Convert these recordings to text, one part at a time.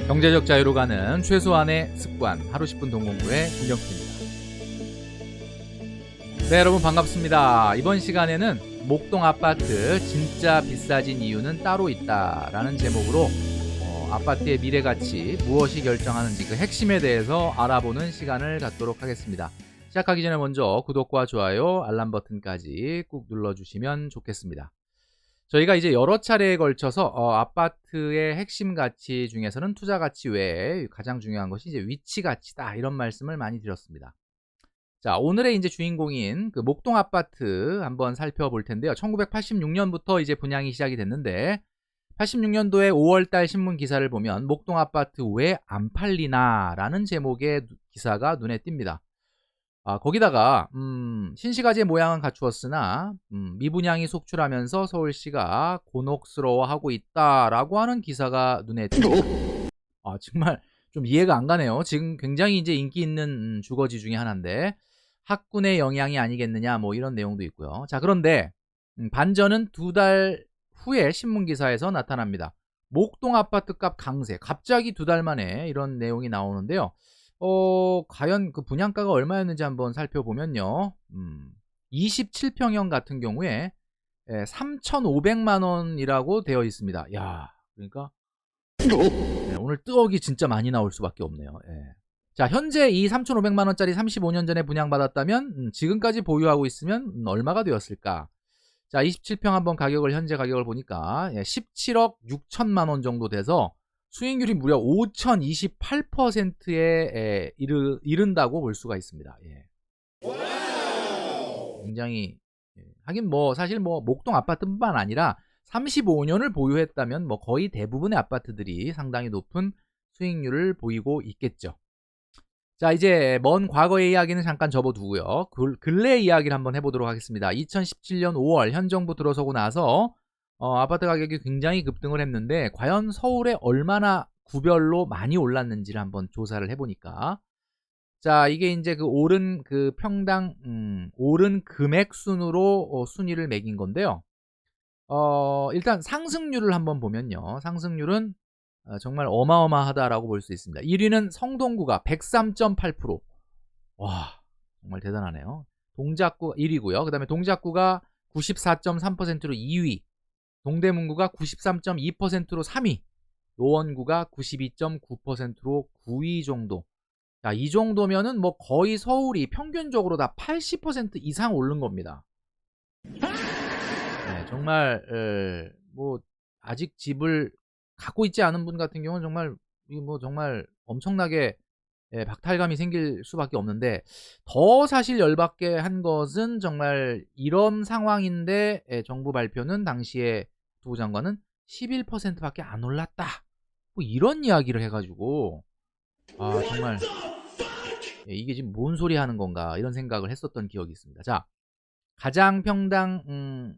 경제적 자유로 가는 최소한의 습관, 하루 10분 동공부의 김경수입니다. 네, 여러분 반갑습니다. 이번 시간에는 목동 아파트 진짜 비싸진 이유는 따로 있다라는 제목으로 아파트의 미래 가치 무엇이 결정하는지 그 핵심에 대해서 알아보는 시간을 갖도록 하겠습니다. 시작하기 전에 먼저 구독과 좋아요, 알람 버튼까지 꾹 눌러주시면 좋겠습니다. 저희가 이제 여러 차례에 걸쳐서 아파트의 핵심 가치 중에서는 투자 가치 외에 가장 중요한 것이 이제 위치 가치다, 이런 말씀을 많이 드렸습니다. 자, 오늘의 이제 주인공인 그 목동 아파트 한번 살펴볼 텐데요. 1986년부터 이제 분양이 시작이 됐는데 86년도에 5월달 신문 기사를 보면 목동 아파트 왜 안 팔리나 라는 제목의 기사가 눈에 띕니다. 거기다가 신시가지의 모양은 갖추었으나 미분양이 속출하면서 서울시가 곤혹스러워하고 있다라고 하는 기사가 눈에 띕니다. 정말 좀 이해가 안 가네요. 지금 굉장히 이제 인기 있는 주거지 중에 하나인데 학군의 영향이 아니겠느냐, 뭐 이런 내용도 있고요. 자, 그런데 반전은 2달 후에 신문 기사에서 나타납니다. 목동 아파트 값 강세, 갑자기 2달 만에 이런 내용이 나오는데요. 과연 그 분양가가 얼마였는지 한번 살펴보면요. 27평형 같은 경우에 3,500만 원이라고 되어 있습니다. 야, 그러니까 네, 오늘 뜨억이 진짜 많이 나올 수밖에 없네요. 자, 현재 이 3,500만 원짜리 35년 전에 분양받았다면 지금까지 보유하고 있으면 얼마가 되었을까? 자, 27평 한번 현재 가격을 보니까 17억 6천만 원 정도 돼서 수익률이 무려 5,028%에 이른다고 볼 수가 있습니다. 굉장히, 하긴 뭐 사실 뭐 목동 아파트뿐만 아니라 35년을 보유했다면 뭐 거의 대부분의 아파트들이 상당히 높은 수익률을 보이고 있겠죠. 자, 이제 먼 과거의 이야기는 잠깐 접어두고요. 근래 이야기를 한번 해보도록 하겠습니다. 2017년 5월 현 정부 들어서고 나서 아파트 가격이 굉장히 급등을 했는데 과연 서울에 얼마나 구별로 많이 올랐는지를 한번 조사를 해보니까, 자, 이게 이제 그 오른 그 평당 오른 금액 순으로 순위를 매긴 건데요. 일단 상승률을 한번 보면요. 상승률은 정말 어마어마하다라고 볼 수 있습니다. 1위는 성동구가 103.8%. 와, 정말 대단하네요. 동작구 1위고요. 그 다음에 동작구가 94.3%로 2위. 동대문구가 93.2%로 3위. 노원구가 92.9%로 9위 정도. 자, 이 정도면은 뭐 거의 서울이 평균적으로 다 80% 이상 오른 겁니다. 네, 정말 뭐 아직 집을 갖고 있지 않은 분 같은 경우는 정말 엄청나게 박탈감이 생길 수밖에 없는데, 더 사실 열받게 한 것은 정말 이런 상황인데 정부 발표는 당시에 두 장관은 11%밖에 안 올랐다, 뭐 이런 이야기를 해가지고 정말 이게 지금 뭔 소리 하는 건가, 이런 생각을 했었던 기억이 있습니다. 자, 가장 평당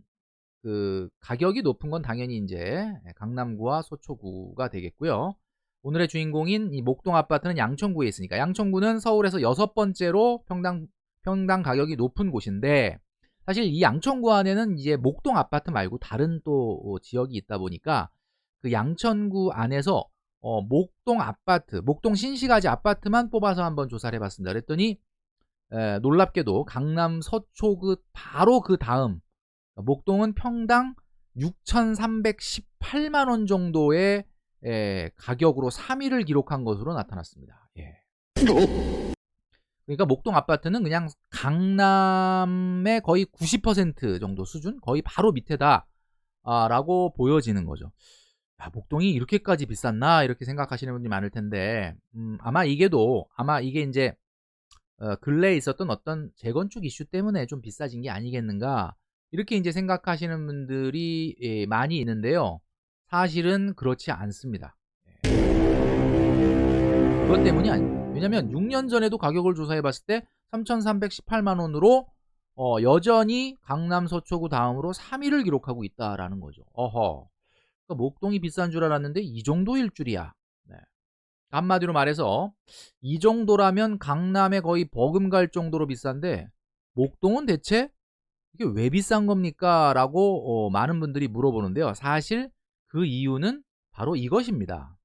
그 가격이 높은 건 당연히 이제 강남구와 서초구가 되겠고요. 오늘의 주인공인 이 목동 아파트는 양천구에 있으니까 양천구는 서울에서 6번째로 평당 가격이 높은 곳인데, 사실 이 양천구 안에는 이제 목동 아파트 말고 다른 또 지역이 있다 보니까 그 양천구 안에서 목동 아파트, 목동 신시가지 아파트만 뽑아서 한번 조사를 해봤습니다. 그랬더니 놀랍게도 강남 서초구 바로 그 다음 목동은 평당 6,318만 원 정도의 가격으로 3위를 기록한 것으로 나타났습니다. 그러니까 목동 아파트는 그냥 강남의 거의 90% 정도 수준, 거의 바로 밑에다 라고 보여지는 거죠. 목동이 이렇게까지 비쌌나, 이렇게 생각하시는 분들이 많을 텐데 아마 이게 이제 근래에 있었던 어떤 재건축 이슈 때문에 좀 비싸진 게 아니겠는가, 이렇게 이제 생각하시는 분들이 많이 있는데요. 사실은 그렇지 않습니다. 그것 때문이 아닙니다. 왜냐면 6년 전에도 가격을 조사해 봤을 때 3,318만 원으로 여전히 강남 서초구 다음으로 3위를 기록하고 있다라는 거죠. 그러니까 목동이 비싼 줄 알았는데 이 정도일 줄이야. 네. 한마디로 말해서 이 정도라면 강남에 거의 버금갈 정도로 비싼데 목동은 대체 이게 왜 비싼 겁니까? 라고 많은 분들이 물어보는데요. 사실 그 이유는 바로 이것입니다.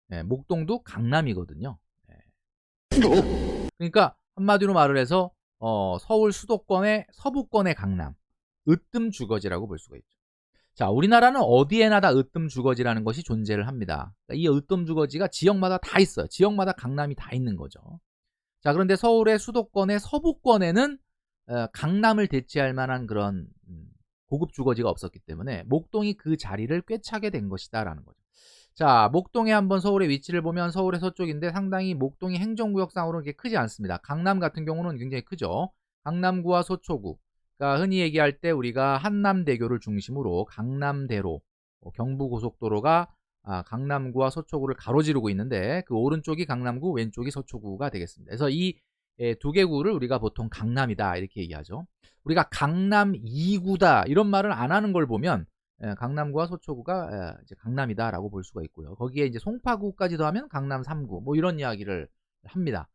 네, 목동도 강남이거든요. 네. 그러니까 한마디로 말을 해서 서울 수도권의 서부권의 강남, 으뜸 주거지라고 볼 수가 있죠. 자, 우리나라는 어디에나 다 으뜸 주거지라는 것이 존재를 합니다. 이 으뜸 주거지가 지역마다 다 있어요. 지역마다 강남이 다 있는 거죠. 자, 그런데 서울의 수도권의 서부권에는 강남을 대체할 만한 그런 고급 주거지가 없었기 때문에 목동이 그 자리를 꿰차게 된 것이다 라는 거죠. 자, 목동에 한번 서울의 위치를 보면 서울의 서쪽인데 상당히 목동이 행정구역상으로는 그렇게 크지 않습니다. 강남 같은 경우는 굉장히 크죠. 강남구와 서초구, 그러니까 흔히 얘기할 때 우리가 한남대교를 중심으로 강남대로, 경부고속도로가 강남구와 서초구를 가로지르고 있는데 그 오른쪽이 강남구, 왼쪽이 서초구가 되겠습니다. 그래서 이 두 개 구를 우리가 보통 강남이다 이렇게 얘기하죠. 우리가 강남 2구다 이런 말을 안 하는 걸 보면 강남구와 서초구가 이제 강남이다라고 볼 수가 있고요. 거기에 이제 송파구까지 더하면 강남 3구 뭐 이런 이야기를 합니다.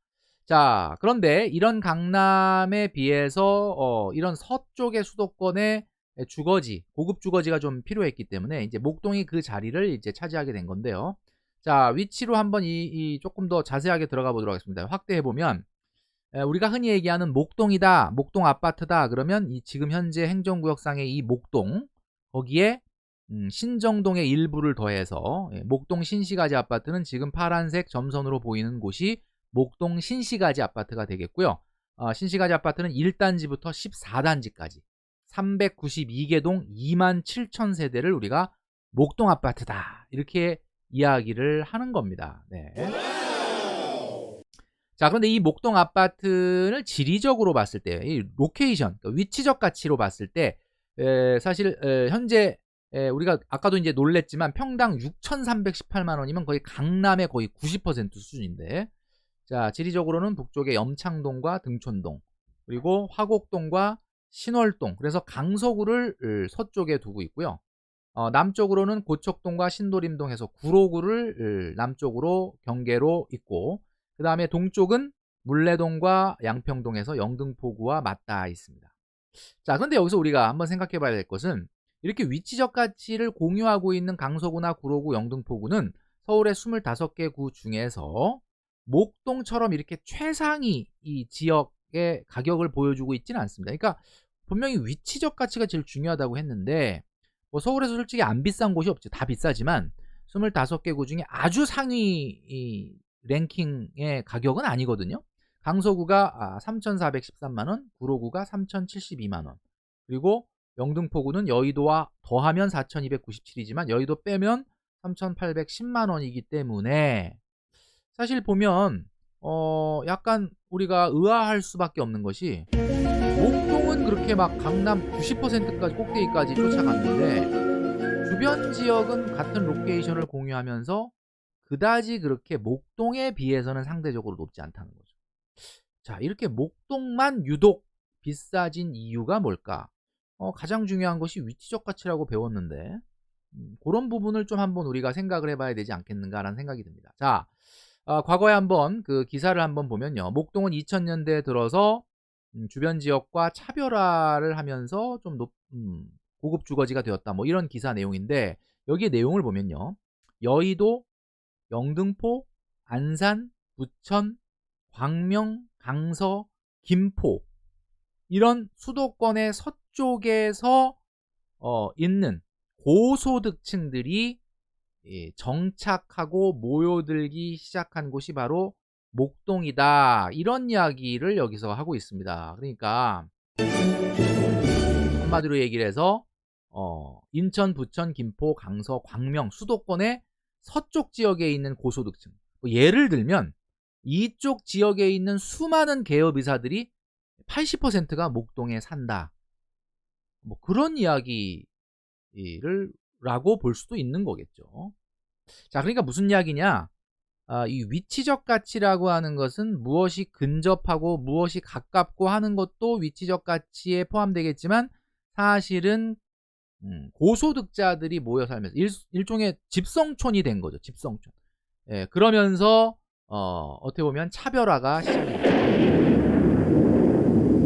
자, 그런데 이런 강남에 비해서 이런 서쪽의 수도권의 주거지, 고급 주거지가 좀 필요했기 때문에 이제 목동이 그 자리를 이제 차지하게 된 건데요. 자, 위치로 한번 조금 더 자세하게 들어가 보도록 하겠습니다. 확대해 보면 우리가 흔히 얘기하는 목동이다, 목동 아파트다 그러면 이 지금 현재 행정구역상의 이 목동 거기에 신정동의 일부를 더해서 목동 신시가지 아파트는 지금 파란색 점선으로 보이는 곳이 목동 신시가지 아파트가 되겠고요. 신시가지 아파트는 1단지부터 14단지까지 392개 동 27,000세대를 우리가 목동 아파트다 이렇게 이야기를 하는 겁니다. 네. 자, 그런데 이 목동 아파트를 지리적으로 봤을 때, 이 로케이션, 그러니까 위치적 가치로 봤을 때, 사실 현재 우리가 아까도 이제 놀랬지만 평당 6,318만 원이면 거의 강남의 거의 90% 수준인데, 자, 지리적으로는 북쪽에 염창동과 등촌동, 그리고 화곡동과 신월동, 그래서 강서구를 서쪽에 두고 있고요. 남쪽으로는 고척동과 신도림동 해서 구로구를 남쪽으로 경계로 있고, 그 다음에 동쪽은 물레동과 양평동에서 영등포구와 맞닿아 있습니다. 자, 그런데 여기서 우리가 한번 생각해 봐야 될 것은 이렇게 위치적 가치를 공유하고 있는 강서구나 구로구, 영등포구는 서울의 25개 구 중에서 목동처럼 이렇게 최상위 이 지역의 가격을 보여주고 있지는 않습니다. 그러니까 분명히 위치적 가치가 제일 중요하다고 했는데 뭐 서울에서 솔직히 안 비싼 곳이 없죠. 다 비싸지만 25개 구 중에 아주 상위 랭킹의 가격은 아니거든요. 강서구가 3,413만원, 구로구가 3,072만원, 그리고 영등포구는 여의도와 더하면 4,297이지만 여의도 빼면 3,810만원이기 때문에 사실 보면 약간 우리가 의아할 수밖에 없는 것이 목동은 그렇게 막 강남 90%까지 꼭대기까지 쫓아갔는데 주변 지역은 같은 로케이션을 공유하면서 그다지 그렇게 목동에 비해서는 상대적으로 높지 않다는 거죠. 자, 이렇게 목동만 유독 비싸진 이유가 뭘까? 가장 중요한 것이 위치적 가치라고 배웠는데 그런 부분을 좀 한번 우리가 생각을 해봐야 되지 않겠는가라는 생각이 듭니다. 자, 과거에 한번 그 기사를 한번 보면요. 목동은 2000년대에 들어서 주변 지역과 차별화를 하면서 좀 고급 주거지가 되었다. 뭐 이런 기사 내용인데 여기에 내용을 보면요. 여의도, 영등포, 안산, 부천, 광명, 강서, 김포 이런 수도권의 서쪽에서 있는 고소득층들이 정착하고 모여들기 시작한 곳이 바로 목동이다. 이런 이야기를 여기서 하고 있습니다. 그러니까 한마디로 얘기를 해서 인천, 부천, 김포, 강서, 광명 수도권의 서쪽 지역에 있는 고소득층, 예를 들면 이쪽 지역에 있는 수많은 개업이사들이 80%가 목동에 산다. 뭐 그런 이야기를 라고 볼 수도 있는 거겠죠. 자, 그러니까 무슨 이야기냐? 이 위치적 가치라고 하는 것은 무엇이 근접하고 무엇이 가깝고 하는 것도 위치적 가치에 포함되겠지만 사실은 고소득자들이 모여 살면서 일종의 집성촌이 된 거죠. 집성촌. 예, 그러면서 어떻게 보면 차별화가 시작이 됩니다.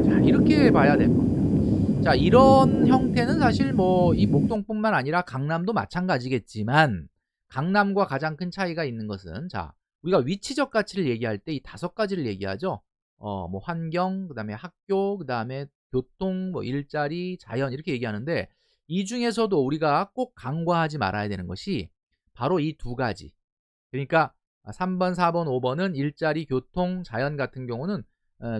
자, 이렇게 봐야 될 겁니다. 자, 이런 형태는 사실 뭐 이 목동뿐만 아니라 강남도 마찬가지겠지만, 강남과 가장 큰 차이가 있는 것은, 자, 우리가 위치적 가치를 얘기할 때 이 5가지를 얘기하죠. 뭐 환경, 그다음에 학교, 그다음에 교통, 뭐 일자리, 자연, 이렇게 얘기하는데, 이 중에서도 우리가 꼭 간과하지 말아야 되는 것이 바로 이 2가지. 그러니까 3번, 4번, 5번은 일자리, 교통, 자연 같은 경우는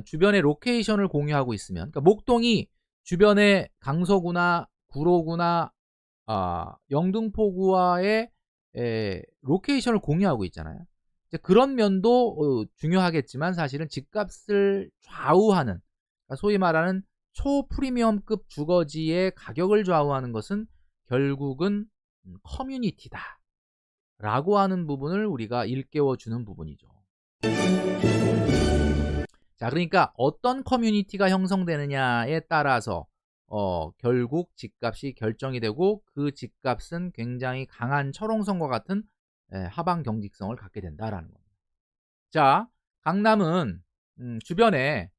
주변의 로케이션을 공유하고 있으면, 그러니까 목동이 주변에 강서구나 구로구나 영등포구와의 로케이션을 공유하고 있잖아요. 이제 그런 면도 중요하겠지만, 사실은 집값을 좌우하는, 그러니까 소위 말하는 초프리미엄급 주거지의 가격을 좌우하는 것은 결국은 커뮤니티다 라고 하는 부분을 우리가 일깨워 주는 부분이죠. 자, 그러니까 어떤 커뮤니티가 형성되느냐에 따라서 결국 집값이 결정이 되고, 그 집값은 굉장히 강한 철옹성과 같은 하방 경직성을 갖게 된다라는 겁니다. 자, 강남은 주변에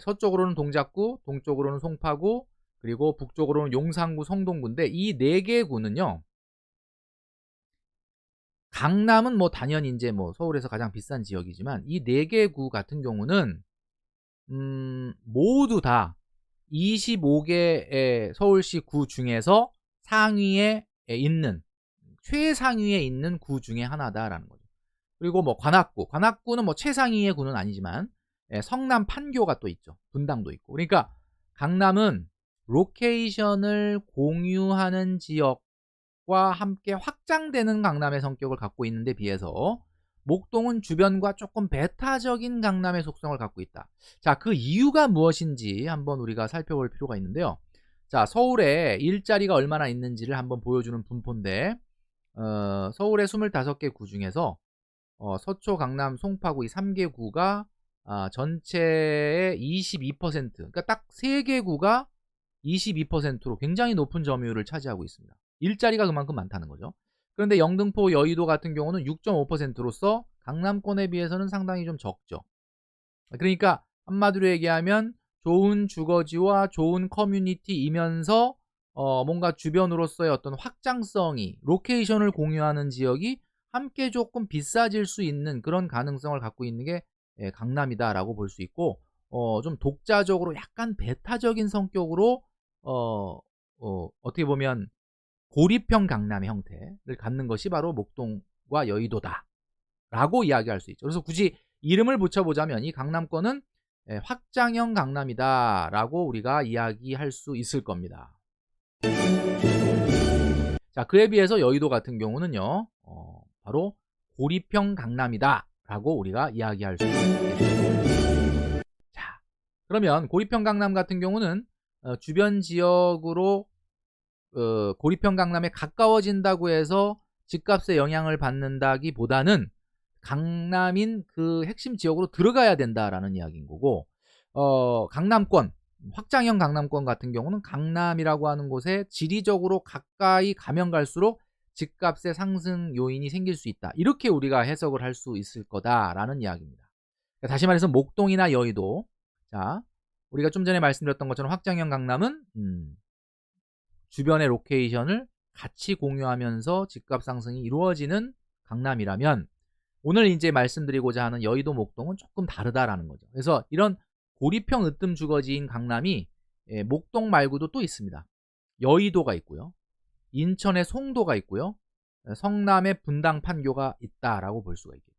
서쪽으로는 동작구, 동쪽으로는 송파구, 그리고 북쪽으로는 용산구, 성동구인데, 이 4개 구는요, 강남은 뭐 당연히 이제 뭐 서울에서 가장 비싼 지역이지만, 이 4개 구 같은 경우는 모두 다 25개의 서울시 구 중에서 상위에 있는, 최상위에 있는 구 중에 하나다라는 거죠. 그리고 뭐 관악구는 뭐 최상위의 구는 아니지만 성남 판교가 또 있죠. 분당도 있고. 그러니까 강남은 로케이션을 공유하는 지역과 함께 확장되는 강남의 성격을 갖고 있는데 비해서, 목동은 주변과 조금 배타적인 강남의 속성을 갖고 있다. 자, 그 이유가 무엇인지 한번 우리가 살펴볼 필요가 있는데요. 자, 서울에 일자리가 얼마나 있는지를 한번 보여주는 분포인데, 서울의 25개 구 중에서 서초, 강남, 송파구 이 3개 구가 전체의 22%, 그러니까 딱 3개 구가 22%로 굉장히 높은 점유율을 차지하고 있습니다. 일자리가 그만큼 많다는 거죠. 그런데 영등포, 여의도 같은 경우는 6.5%로서 강남권에 비해서는 상당히 좀 적죠. 그러니까 한마디로 얘기하면 좋은 주거지와 좋은 커뮤니티이면서 뭔가 주변으로서의 어떤 확장성이, 로케이션을 공유하는 지역이 함께 조금 비싸질 수 있는 그런 가능성을 갖고 있는 게 강남이다라고 볼 수 있고, 좀 독자적으로 약간 배타적인 성격으로 어떻게 보면 고립형 강남의 형태를 갖는 것이 바로 목동과 여의도다 라고 이야기할 수 있죠. 그래서 굳이 이름을 붙여보자면 이 강남권은 확장형 강남이다 라고 우리가 이야기할 수 있을 겁니다. 자, 그에 비해서 여의도 같은 경우는요, 바로 고립형 강남이다 라고 우리가 이야기할 수 있습니다. 자, 그러면 고립형 강남 같은 경우는 주변 지역으로 고립형 강남에 가까워진다고 해서 집값에 영향을 받는다기보다는 강남인 그 핵심 지역으로 들어가야 된다라는 이야기인 거고, 강남권, 확장형 강남권 같은 경우는 강남이라고 하는 곳에 지리적으로 가까이 가면 갈수록 집값의 상승 요인이 생길 수 있다, 이렇게 우리가 해석을 할 수 있을 거다라는 이야기입니다. 다시 말해서 목동이나 여의도, 자, 우리가 좀 전에 말씀드렸던 것처럼 확장형 강남은 주변의 로케이션을 같이 공유하면서 집값 상승이 이루어지는 강남이라면, 오늘 이제 말씀드리고자 하는 여의도, 목동은 조금 다르다라는 거죠. 그래서 이런 고립형 으뜸 주거지인 강남이 목동 말고도 또 있습니다. 여의도가 있고요, 인천의 송도가 있고요, 성남의 분당 판교가 있다라고 볼 수가 있겠죠.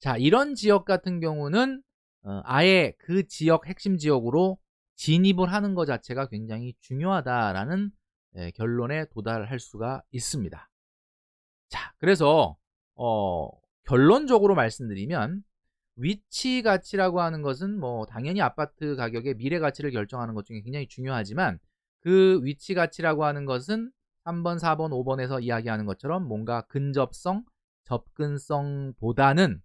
자, 이런 지역 같은 경우는 아예 그 지역 핵심 지역으로 진입을 하는 것 자체가 굉장히 중요하다라는 결론에 도달할 수가 있습니다. 자, 그래서 결론적으로 말씀드리면, 위치 가치라고 하는 것은 뭐 당연히 아파트 가격의 미래 가치를 결정하는 것 중에 굉장히 중요하지만, 그 위치 가치라고 하는 것은 3번, 4번, 5번에서 이야기하는 것처럼 뭔가 근접성, 접근성보다는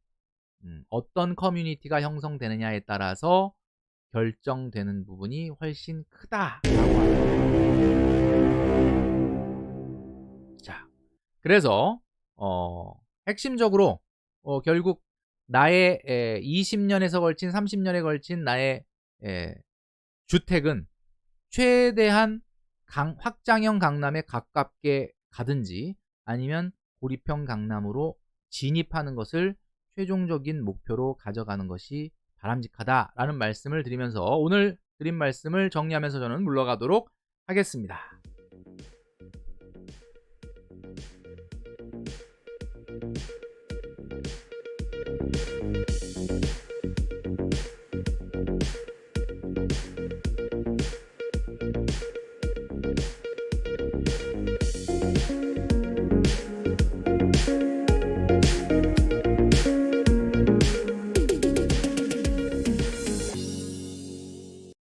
어떤 커뮤니티가 형성되느냐에 따라서 결정되는 부분이 훨씬 크다라고 합니다. 자, 그래서 핵심적으로 결국 나의 20년에서 걸친 30년에 걸친 나의 주택은 최대한 확장형 강남에 가깝게 가든지 아니면 고립형 강남으로 진입하는 것을 최종적인 목표로 가져가는 것이 바람직하다라는 말씀을 드리면서 오늘 드린 말씀을 정리하면서 저는 물러가도록 하겠습니다.